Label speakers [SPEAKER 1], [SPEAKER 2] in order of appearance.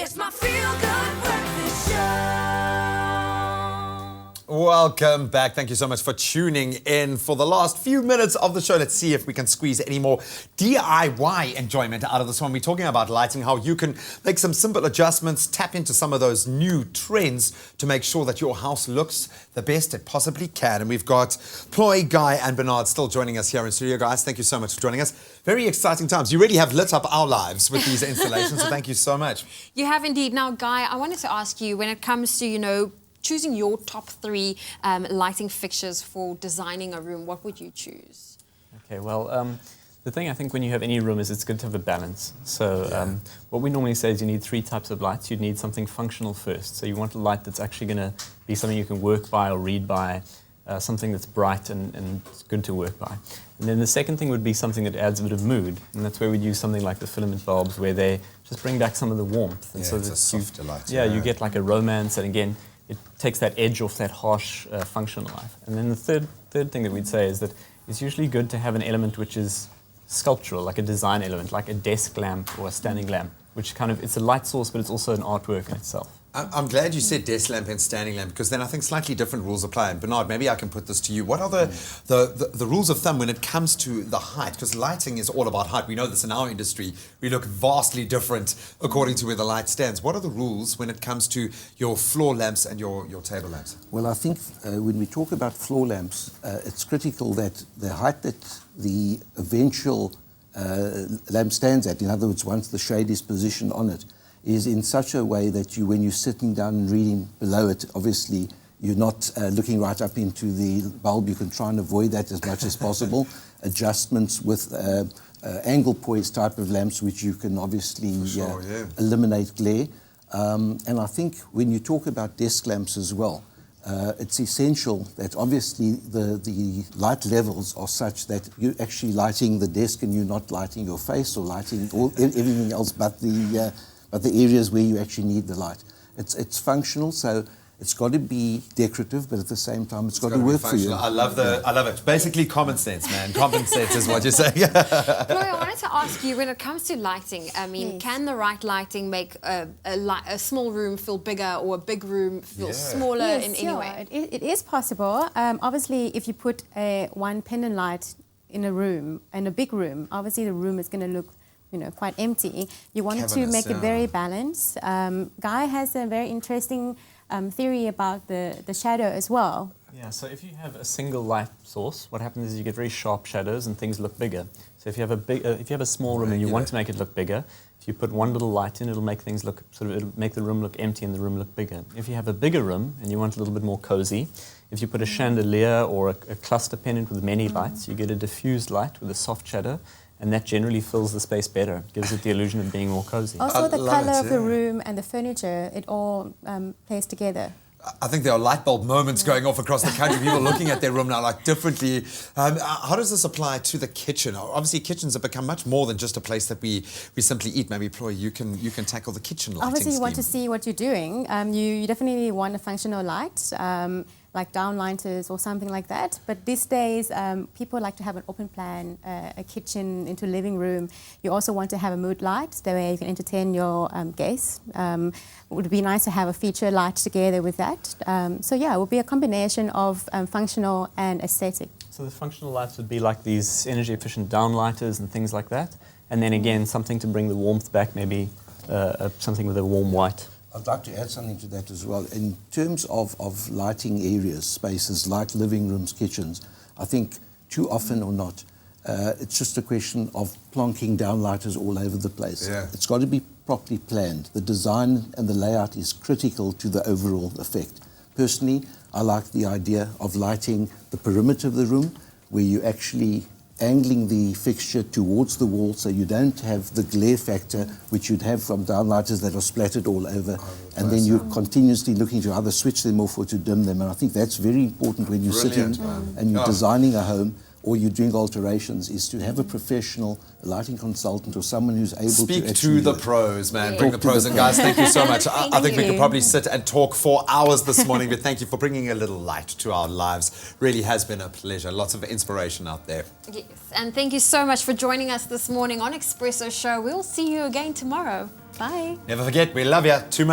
[SPEAKER 1] It's my feel-good breakfast show.
[SPEAKER 2] Welcome back. Thank you so much for tuning in for the last few minutes of the show. Let's see if we can squeeze any more DIY enjoyment out of this one. We're talking about lighting, how you can make some simple adjustments, tap into some of those new trends to make sure that your house looks the best it possibly can. And we've got Ploy, Guy and Bernard still joining us here in studio. Guys, thank you so much for joining us. Very exciting times. You really have lit up our lives with these installations, so thank you so much.
[SPEAKER 3] You have indeed. Now, Guy, I wanted to ask you, when it comes to, choosing your top 3 lighting fixtures for designing a room, what would you choose?
[SPEAKER 4] Okay, well, the thing I think when you have any room is it's good to have a balance. So what we normally say is you need 3 types of lights. You'd need something functional first. So you want a light that's actually going to be something you can work by or read by, something that's bright and it's good to work by. And then the second thing would be something that adds a bit of mood. And that's where we'd use something like the filament bulbs, where they just bring back some of the warmth. And
[SPEAKER 2] so it's a softer light.
[SPEAKER 4] Yeah, you get like a romance, and again, it takes that edge off that harsh functional light. And then the third thing that we'd say is that it's usually good to have an element which is sculptural, like a design element, like a desk lamp or a standing lamp, which it's a light source, but it's also an artwork in itself.
[SPEAKER 2] I'm glad you said desk lamp and standing lamp, because then I think slightly different rules apply. And Bernard, maybe I can put this to you. What are the rules of thumb when it comes to the height? Because lighting is all about height. We know this in our industry. We look vastly different according to where the light stands. What are the rules when it comes to your floor lamps and your table lamps?
[SPEAKER 5] Well, I think when we talk about floor lamps, it's critical that the height that the eventual lamp stands at, in other words, once the shade is positioned on it, is in such a way that when you're sitting down and reading below it, obviously you're not looking right up into the bulb. You can try and avoid that as much as possible. Adjustments with angle poise type of lamps, which you can obviously eliminate glare. And I think when you talk about desk lamps as well, it's essential that obviously the light levels are such that you're actually lighting the desk and you're not lighting your face or lighting everything else but the areas where you actually need the light. It's functional, so it's got to be decorative, but at the same time, it's got to work for you.
[SPEAKER 2] I love it. Basically, common sense, man. Common sense is what you're saying.
[SPEAKER 3] Chloe, I wanted to ask you, when it comes to lighting, can the right lighting make a small room feel bigger or a big room feel smaller in any way?
[SPEAKER 6] It is possible. Obviously, if you put one pendant light in a room, in a big room, obviously the room is going to look quite empty. You want to make it very balanced. Guy has a very interesting theory about the shadow as well.
[SPEAKER 4] Yeah, so if you have a single light source, what happens is you get very sharp shadows and things look bigger. So if you have a small room and you want to make it look bigger, if you put one little light in, it'll make things look it'll make the room look empty and the room look bigger. If you have a bigger room and you want a little bit more cozy, if you put a chandelier or a cluster pendant with many lights, you get a diffused light with a soft shadow. And that generally fills the space better. It gives it the illusion of being more cozy.
[SPEAKER 6] Also, the colour of the room and the furniture, it all plays together.
[SPEAKER 2] I think there are light bulb moments going off across the country. People looking at their room now like differently. How does this apply to the kitchen? Obviously, kitchens have become much more than just a place that we simply eat. Maybe, Ploy, you can tackle the kitchen lighting
[SPEAKER 6] Obviously, you want to
[SPEAKER 2] scheme.
[SPEAKER 6] see what you're doing. You definitely want a functional light, like downlighters or something like that. But these days, people like to have an open plan, a kitchen into a living room. You also want to have a mood light, that way you can entertain your guests. It would be nice to have a feature light together with that. So yeah, it would be a combination of functional and aesthetic.
[SPEAKER 4] So the functional lights would be like these energy efficient downlighters and things like that. And then again, something to bring the warmth back, maybe something with a warm white.
[SPEAKER 5] I'd like to add something to that as well. In terms of lighting areas, spaces like living rooms, kitchens, I think too often or not, it's just a question of plonking downlighters all over the place.
[SPEAKER 2] Yeah.
[SPEAKER 5] It's got to be properly planned. The design and the layout is critical to the overall effect. Personally, I like the idea of lighting the perimeter of the room, where you actually angling the fixture towards the wall so you don't have the glare factor which you'd have from downlighters that are splattered all over, and then you're continuously looking to either switch them off or to dim them. And I think that's very important when you're sitting and you're designing a home. or you're doing alterations, is to have a professional lighting consultant or someone who's able
[SPEAKER 2] Speak
[SPEAKER 5] to actually...
[SPEAKER 2] to the pros, man.
[SPEAKER 3] Yeah.
[SPEAKER 2] Bring the
[SPEAKER 5] Talk to
[SPEAKER 2] pros.
[SPEAKER 5] the
[SPEAKER 2] And guys, thank you so much. I think we
[SPEAKER 6] you.
[SPEAKER 2] could probably sit and talk for hours this morning, but thank you for bringing a little light to our lives. Really has been a pleasure. Lots of inspiration out there.
[SPEAKER 3] Yes, and thank you so much for joining us this morning on Expresso Show. We'll see you again tomorrow. Bye.
[SPEAKER 2] Never forget, we love you. Too much.